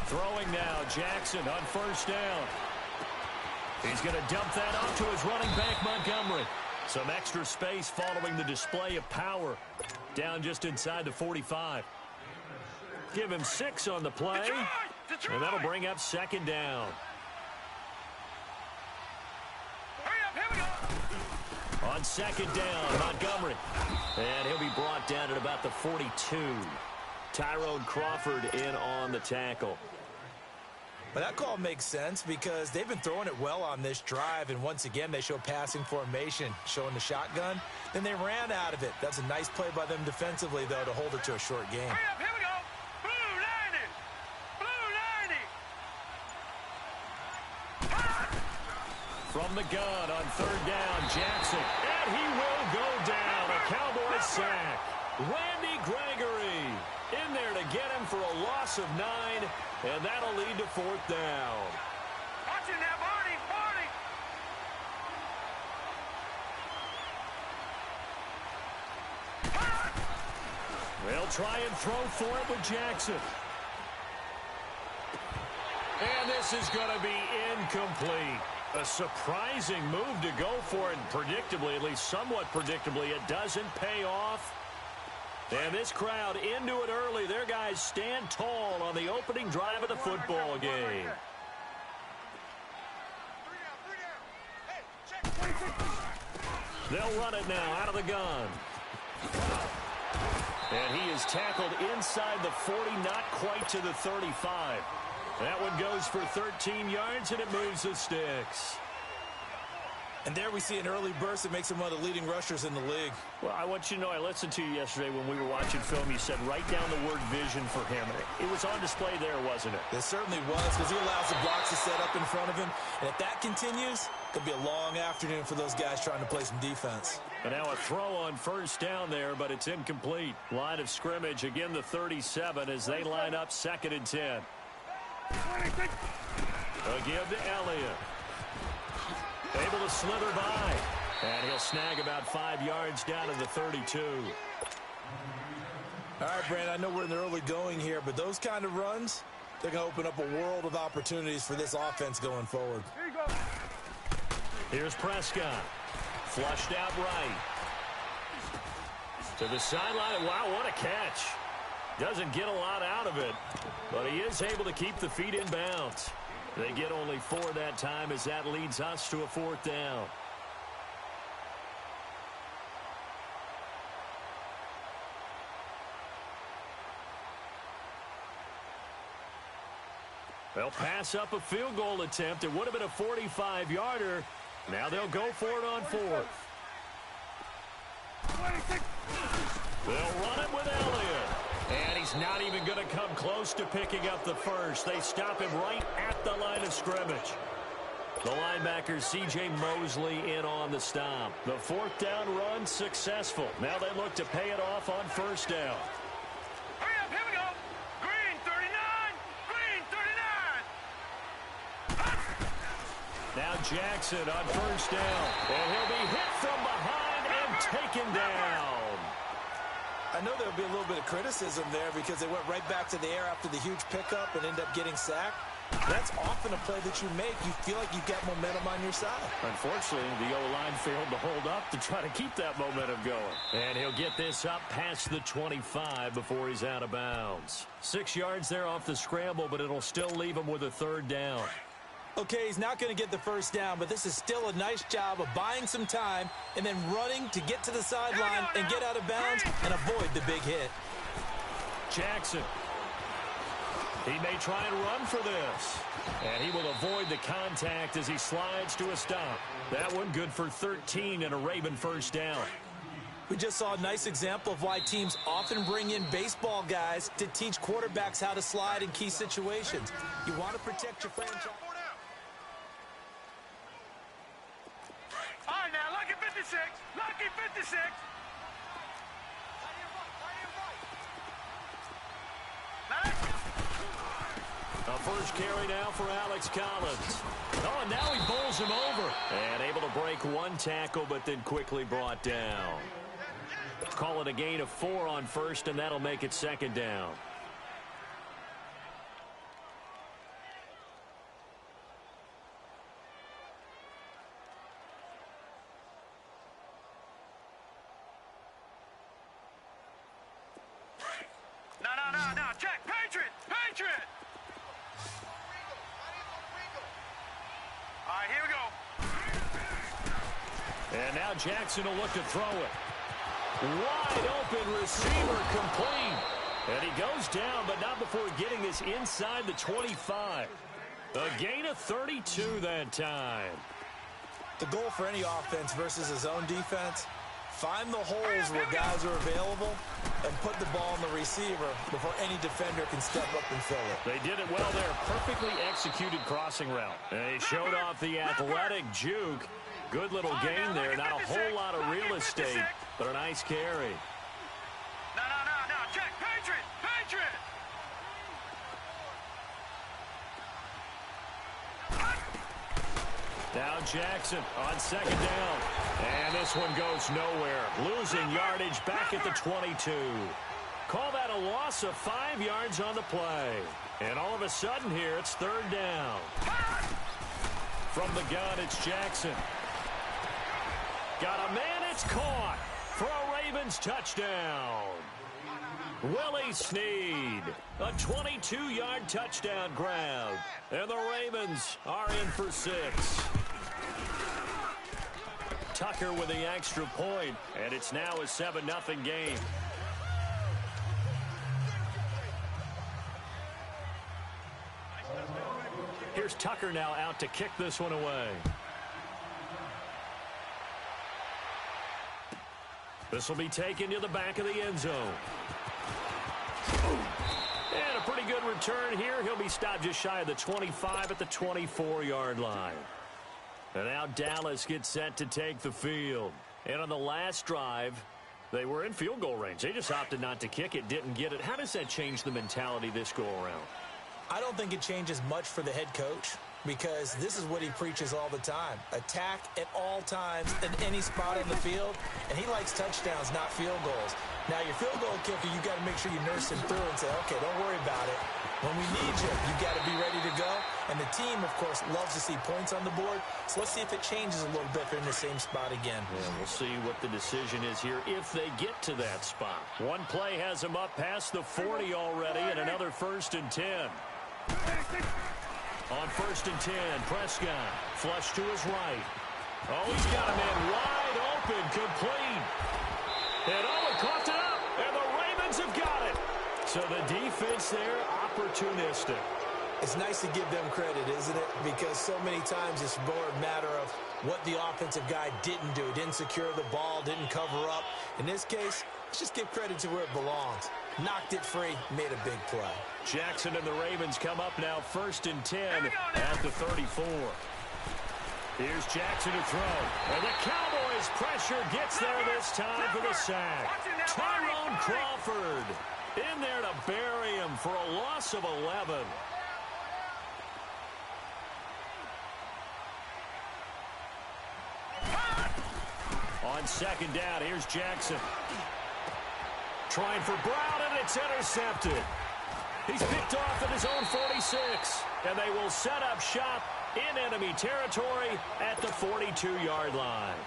Throwing now, Jackson on first down. He's going to dump that off to his running back, Montgomery. Some extra space following the display of power. Down just inside the 45. Give him 6 on the play. And that'll bring up second down. On second down, Montgomery. And he'll be brought down at about the 42. Tyrone Crawford in on the tackle. But that call makes sense because they've been throwing it well on this drive, and once again they show passing formation, showing the shotgun. Then they ran out of it. That's a nice play by them defensively, though, to hold it to a short game. Here we go. Blue 90. Blue 90. From the gun on third down, Jackson. And he will go down. A Cowboy sack. Randy Gregory in there to get him for a loss of 9. And that'll lead to fourth down. Watch it now, Barney, Barney. They'll try and throw for it with Jackson. And this is going to be incomplete. A surprising move to go for it. Predictably, at least somewhat predictably, it doesn't pay off. And this crowd into it early. Their guys stand tall on the opening drive of the football game. They'll run it now out of the gun. And he is tackled inside the 40, not quite to the 35. That one goes for 13 yards, and it moves the sticks. And there we see an early burst that makes him one of the leading rushers in the league. Well, I want you to know, I listened to you yesterday when we were watching film. You said write down the word vision for him. It was on display there, wasn't it? It certainly was, because he allows the blocks to set up in front of him. And if that continues, it could be a long afternoon for those guys trying to play some defense. And now a throw on first down there, but it's incomplete. Line of scrimmage, again the 37 as they line up 2nd and 10. A give to Elliott. Able to slither by. And he'll snag about 5 yards down to the 32. All right, Brandon, I know we're in the early going here, but those kind of runs, they're going to open up a world of opportunities for this offense going forward. Here you go. Here's Prescott. Flushed out right. To the sideline. Wow, what a catch. Doesn't get a lot out of it, but he is able to keep the feet in bounds. They get only 4 that time as that leads us to a 4th down. They'll pass up a field goal attempt. It would have been a 45-yarder. Now they'll go for it on 4th. They'll run it with Elliott. And he's not even going to come close to picking up the first. They stop him right at the line of scrimmage. The linebacker, C.J. Mosley, in on the stop. The 4th down run successful. Now they look to pay it off on first down. Hurry up, here we go. Green 39. Green 39. Now Jackson on first down. And he'll be hit from behind and taken down. I know there'll be a little bit of criticism there because they went right back to the air after the huge pickup and end up getting sacked. That's often a play that you make. You feel like you've got momentum on your side. Unfortunately, the O-line failed to hold up to try to keep that momentum going. And he'll get this up past the 25 before he's out of bounds. 6 yards there off the scramble, but it'll still leave him with a 3rd down. Okay, he's not going to get the first down, but this is still a nice job of buying some time and then running to get to the sideline and get out of bounds and avoid the big hit. Jackson. He may try and run for this. And he will avoid the contact as he slides to a stop. That one good for 13 and a Raven first down. We just saw a nice example of why teams often bring in baseball guys to teach quarterbacks how to slide in key situations. You want to protect your franchise. All right, now, lucky 56. Lucky 56. A first carry now for Alex Collins. Oh, and now he bowls him over. And able to break one tackle, but then quickly brought down. Call it a gain of 4 on first, and that'll make it 2nd down. right, here we go. And now Jackson will look to throw it. Wide open receiver complete. And he goes down, but not before getting this inside the 25. A gain of 32 that time. The goal for any offense versus his own defense, find the holes where guys are available and put the ball on the receiver before any defender can step up and fill it. They did it well there. Perfectly executed crossing route. They showed off the athletic juke. Good little gain there. Not a whole lot of real estate, but a nice carry. No. Check. Patriot. Now Jackson on second down. And this one goes nowhere. Losing yardage back at the 22. Call that a loss of 5 yards on the play. And all of a sudden here, it's third down. From the gun, it's Jackson. Got a man, it's caught for a Ravens touchdown. Willie Snead, a 22-yard touchdown grab. And the Ravens are in for 6. Tucker with the extra point, and it's now a 7-0 game. Here's Tucker now out to kick this one away. This will be taken to the back of the end zone. And a pretty good return here. He'll be stopped just shy of the 25 at the 24-yard line. And now Dallas gets set to take the field. And on the last drive, they were in field goal range. They just opted not to kick it, didn't get it. How does that change the mentality this go-around? I don't think it changes much for the head coach because this is what he preaches all the time. Attack at all times in any spot on the field, and he likes touchdowns, not field goals. Now, your field goal kicker, you got to make sure you nurse him through and say, okay, don't worry about it. When we need you, you got to be ready to go. And the team, of course, loves to see points on the board. So let's see if it changes a little bit if they're in the same spot again. Yeah, we'll see what the decision is here if they get to that spot. One play has him up past the 40 already, and another 1st and 10. On 1st and 10, Prescott flush to his right. Oh, he's got a man wide open, complete. And he coughed it up, and the Ravens have got it. So the defense there, opportunistic. It's nice to give them credit, isn't it? Because so many times it's more a matter of what the offensive guy didn't do. Didn't secure the ball, didn't cover up. In this case, let's just give credit to where it belongs. Knocked it free, made a big play. Jackson and the Ravens come up now 1st and 10 at the 34. Here's Jackson to throw. And the Cowboys' pressure gets there this time for the sack. Tyrone Crawford in there to bury him for a loss of 11. On second down, here's Jackson. Trying for Brown, and it's intercepted. He's picked off at his own 46, and they will set up shop in enemy territory at the 42-yard line.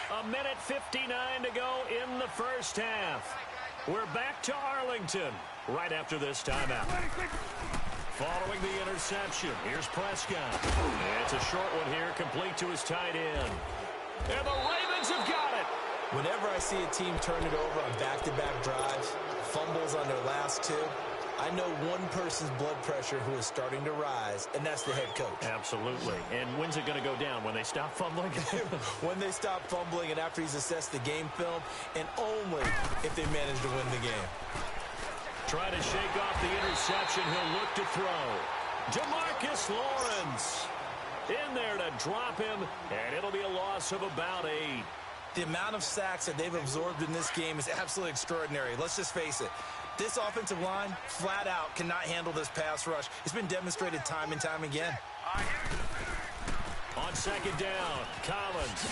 1:59 to go in the first half. We're back to Arlington right after this timeout. Following the interception, here's Prescott. It's a short one here, complete to his tight end. And the Ravens have got it. Whenever I see a team turn it over on back-to-back drives, fumbles on their last two, I know one person's blood pressure who is starting to rise, and that's the head coach. Absolutely. And when's it going to go down? When they stop fumbling? When they stop fumbling and after he's assessed the game film, and only if they manage to win the game. Trying to shake off the interception, he'll look to throw. DeMarcus Lawrence in there to drop him, and it'll be a loss of about 8. The amount of sacks that they've absorbed in this game is absolutely extraordinary. Let's just face it. This offensive line, flat out, cannot handle this pass rush. It's been demonstrated time and time again. On second down, Collins.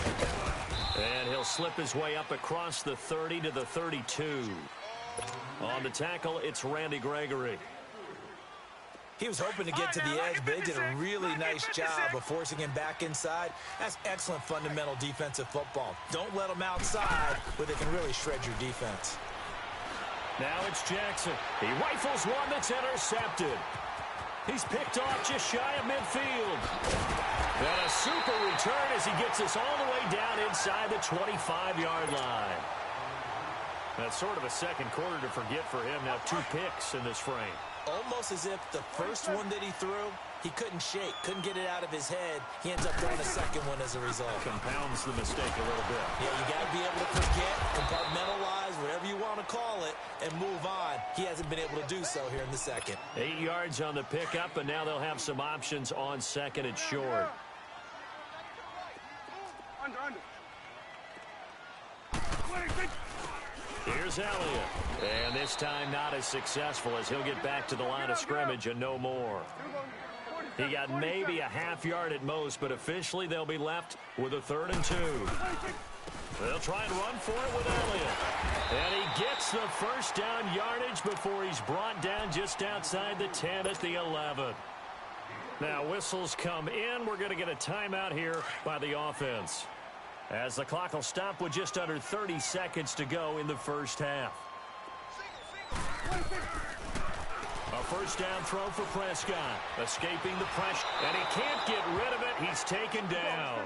And he'll slip his way up across the 30 to the 32. On the tackle, it's Randy Gregory. He was hoping to get to the edge, but they did a really nice job of forcing him back inside. That's excellent fundamental defensive football. Don't let them outside where they can really shred your defense. Now it's Jackson. He rifles one that's intercepted. He's picked off just shy of midfield. And a super return as he gets us all the way down inside the 25-yard line. That's sort of a second quarter to forget for him. Now 2 picks in this frame. Almost as if the first one that he threw, he couldn't shake, couldn't get it out of his head. He ends up throwing a second one as a result. Compounds the mistake a little bit. Yeah, you got to be able to forget, compartmentalize, whatever you want to call it, and move on. He hasn't been able to do so here in the second. 8 yards on the pickup, and now they'll have some options on second and short. Under. Here's Elliott. And this time not as successful as he'll get back to the line of scrimmage and no more. He got maybe a half yard at most, but officially they'll be left with a 3rd and 2. They'll try and run for it with Elliott. And he gets the first down yardage before he's brought down just outside the 10 at the 11. Now whistles come in. We're going to get a timeout here by the offense, as the clock will stop with just under 30 seconds to go in the first half. A first down throw for Prescott. Escaping the pressure, and he can't get rid of it. He's taken down.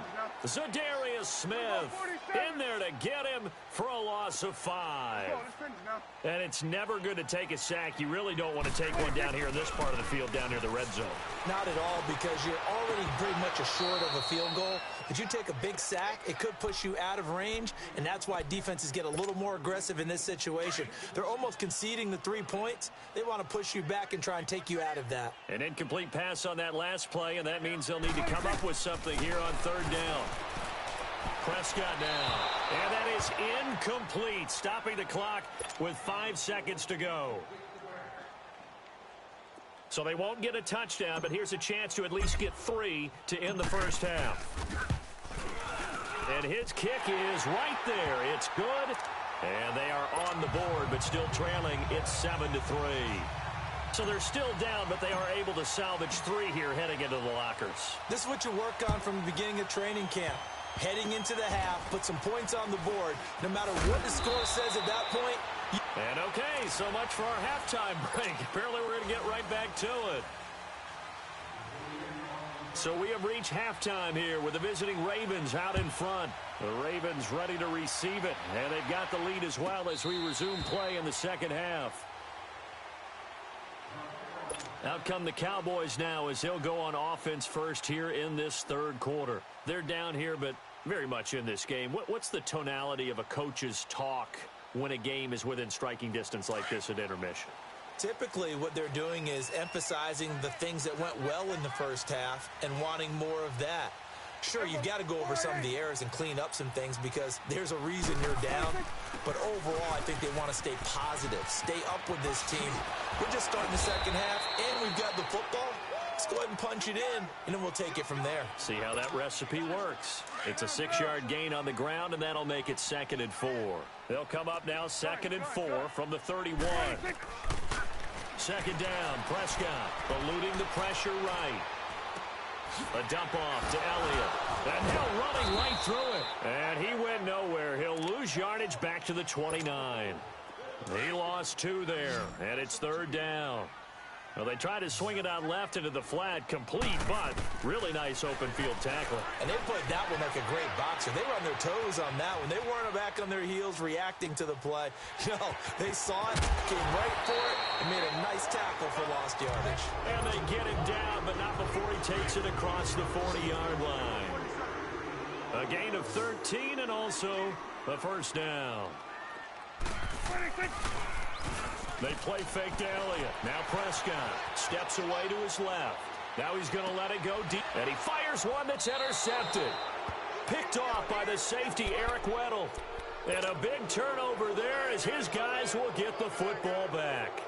Zadarius Smith in there to get him for a loss of 5. And it's never good to take a sack. You really don't want to take one down here in this part of the field, down near the red zone. Not at all, because you're already pretty much short of a field goal. If you take a big sack, it could push you out of range, and that's why defenses get a little more aggressive in this situation. They're almost conceding the 3 points. They want to push you back and try and take you out of that. An incomplete pass on that last play, and that means they'll need to come up with something here on 3rd down. Prescott down, and that is incomplete, stopping the clock with 5 seconds to go. So they won't get a touchdown, but here's a chance to at least get 3 to end the first half. And his kick is right there. It's good, and they are on the board, but still trailing. It's 7-3. So they're still down, but they are able to salvage 3 here heading into the lockers. This is what you work on from the beginning of training camp. Heading into the half, put some points on the board. No matter what the score says at that point. And okay, so much for our halftime break. Apparently we're going to get right back to it. So we have reached halftime here with the visiting Ravens out in front. The Ravens ready to receive it, and they've got the lead as well as we resume play in the second half. Out come the Cowboys now as they'll go on offense first here in this 3rd quarter. They're down here, but very much in this game. What's the tonality of a coach's talk when a game is within striking distance like this at intermission? Typically, what they're doing is emphasizing the things that went well in the first half and wanting more of that. Sure, you've got to go over some of the errors and clean up some things because there's a reason you're down. But overall, I think they want to stay positive, stay up with this team. We're just starting the second half, and we've got the football. Let's go ahead and punch it in, and then we'll take it from there. See how that recipe works. It's a 6-yard gain on the ground, and that'll make it 2nd and 4. They'll come up now 2nd and 4 from the 31. 2nd down, Prescott eluding the pressure right. A dump off to Elliott. And Hill running right through it. And he went nowhere. He'll lose yardage back to the 29. He lost 2 there, and it's 3rd down. Well, they tried to swing it out left into the flat, complete, but really nice open field tackling. And they played that one like a great boxer. They were on their toes on that one. They weren't back on their heels reacting to the play. No, they saw it, came right for it, and made a nice tackle for lost yardage. And they get him down, but not before he takes it across the 40-yard line. A gain of 13 and also a first down. They play fake to Elliott. Now Prescott steps away to his left. Now he's going to let it go deep. And he fires one that's intercepted. Picked off by the safety, Eric Weddle. And a big turnover there as his guys will get the football back.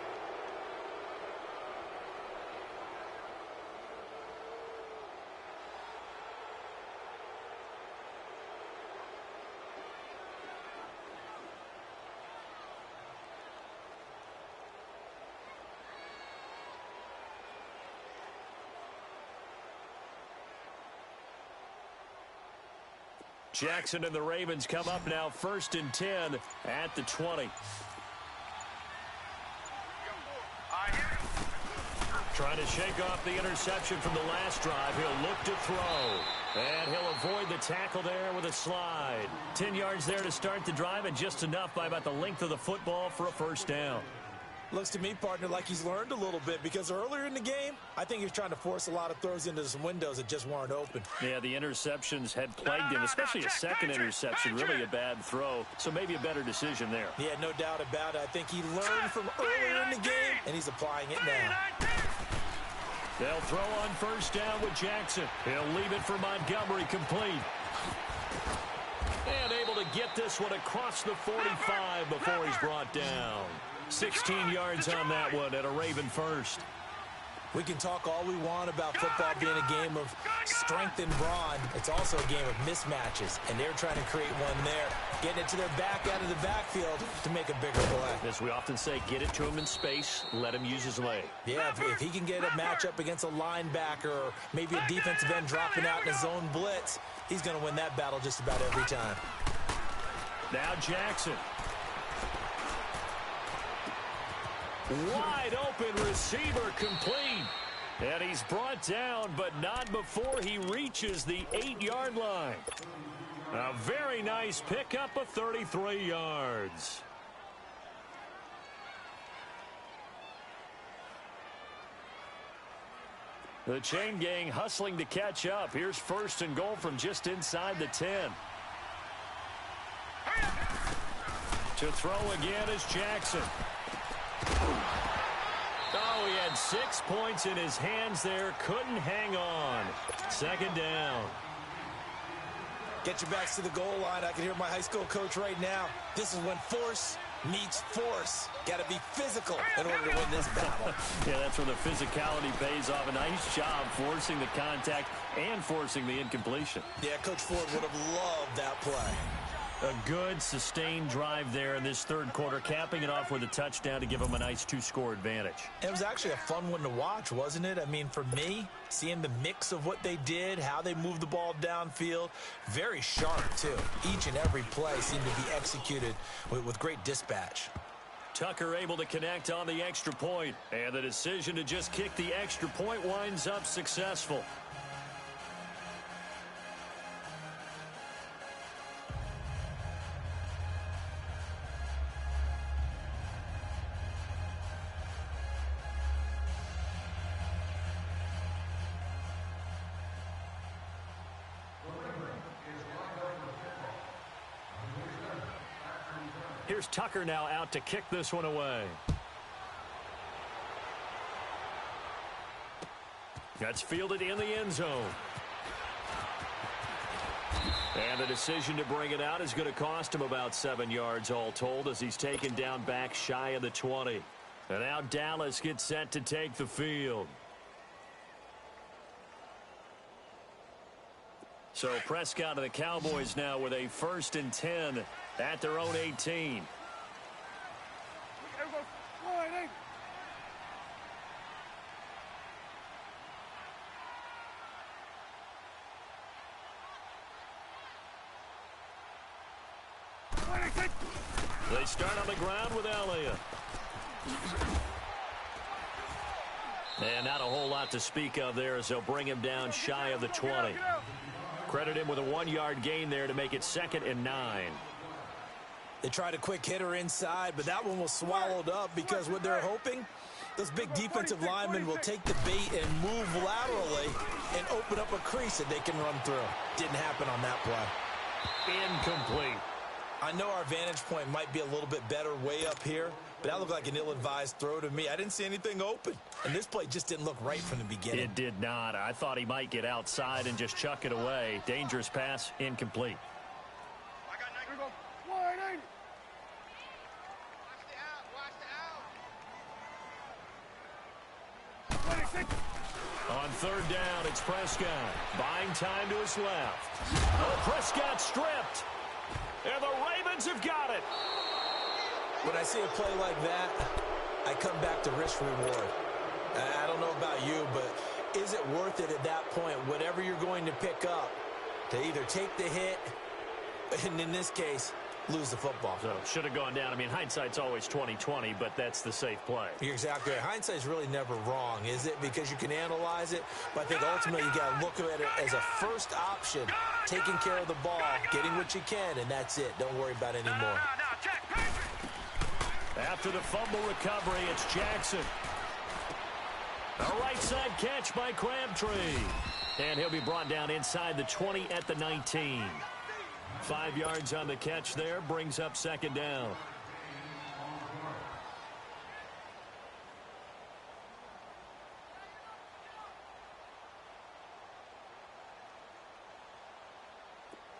Jackson and the Ravens come up now 1st and 10 at the 20. Trying to shake off the interception from the last drive. He'll look to throw. And he'll avoid the tackle there with a slide. 10 yards there to start the drive, and just enough by about the length of the football for a first down. Looks to me, partner, like he's learned a little bit, because earlier in the game, I think he was trying to force a lot of throws into some windows that just weren't open. Yeah, the interceptions had plagued him, especially a second interception, really a bad throw, so maybe a better decision there. Yeah, no doubt about it. I think he learned from earlier in the game, and he's applying it now. They'll throw on first down with Jackson. He'll leave it for Montgomery, complete. And able to get this one across the 45 before he's brought down. 16 yards on that one at a Raven first. We can talk all we want about football being a game of strength and brawn. It's also a game of mismatches, and they're trying to create one there. Getting it to their back out of the backfield to make a bigger play. As we often say, get it to him in space, let him use his leg. Yeah, if he can get a matchup against a linebacker or maybe a defensive end dropping out in a zone blitz, he's going to win that battle just about every time. Now Jackson. Wide open receiver, complete. And he's brought down, but not before he reaches the 8-yard line. A very nice pickup of 33 yards. The chain gang hustling to catch up. Here's first and goal from just inside the 10. To throw again is Jackson. Oh, he had 6 points in his hands there. Couldn't hang on. Second down. Get your backs to the goal line. I can hear my high school coach right now. This is when force meets force. Got to be physical in order to win this battle. Yeah, that's where the physicality pays off. A nice job forcing the contact and forcing the incompletion. Yeah, Coach Ford would have loved that play. A good, sustained drive there in this third quarter, capping it off with a touchdown to give them a nice 2-score advantage. It was actually a fun one to watch, wasn't it? I mean, for me, seeing the mix of what they did, how they moved the ball downfield, very sharp, too. Each and every play seemed to be executed with great dispatch. Tucker able to connect on the extra point, and the decision to just kick the extra point winds up successful. Here's Tucker now out to kick this one away. That's fielded in the end zone. And the decision to bring it out is going to cost him about 7 yards all told, as he's taken down back shy of the 20. And now Dallas gets set to take the field. So Prescott and the Cowboys now with a 1st and 10 at their own 18. They start on the ground with Elliott. And not a whole lot to speak of there, as they'll bring him down shy of the 20. Credit him with a 1-yard gain there to make it 2nd and 9. They tried a quick hitter inside, but that one was swallowed up, because what they're hoping, those big defensive linemen will take the bait and move laterally and open up a crease that they can run through. Didn't happen on that play. Incomplete. I know our vantage point might be a little bit better way up here, but that looked like an ill-advised throw to me. I didn't see anything open, and this play just didn't look right from the beginning. It did not. I thought he might get outside and just chuck it away. Dangerous pass, incomplete. On 3rd down, it's Prescott. Buying time to his left. Oh, Prescott stripped. And the Ravens have got it. When I see a play like that, I come back to risk-reward. I don't know about you, but is it worth it at that point, whatever you're going to pick up, to either take the hit, and in this case, lose the football. So should have gone down. I mean, hindsight's always 20/20, but that's the safe play. You're exactly right. Hindsight's really never wrong, is it? Because you can analyze it, but I think ultimately you got to look at it as a first option, taking care of the ball, getting what you can, and that's it. Don't worry about it anymore. After the fumble recovery, it's Jackson. A right side catch by Crabtree. And he'll be brought down inside the 20 at the 19. 5 yards on the catch there, brings up second down.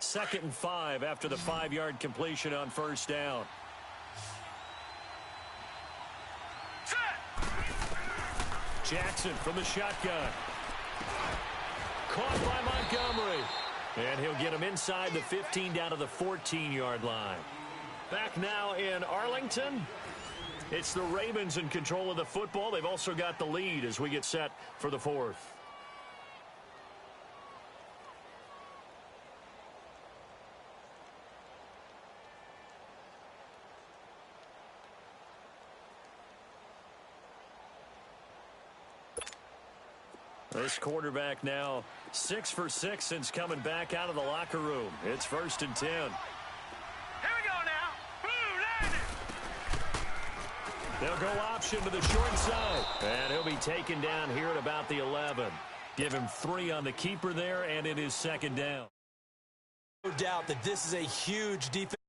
Second and 5 after the 5-yard completion on first down. Jackson from the shotgun. Caught by Montgomery. And he'll get him inside the 15 down to the 14-yard line. Back now in Arlington. It's the Ravens in control of the football. They've also got the lead as we get set for the fourth. This quarterback now 6 for 6 since coming back out of the locker room. It's 1st and 10. Here we go now. Boom, landed. They'll go option to the short side. And he'll be taken down here at about the 11. Give him 3 on the keeper there, and it is second down. No doubt that this is a huge defense.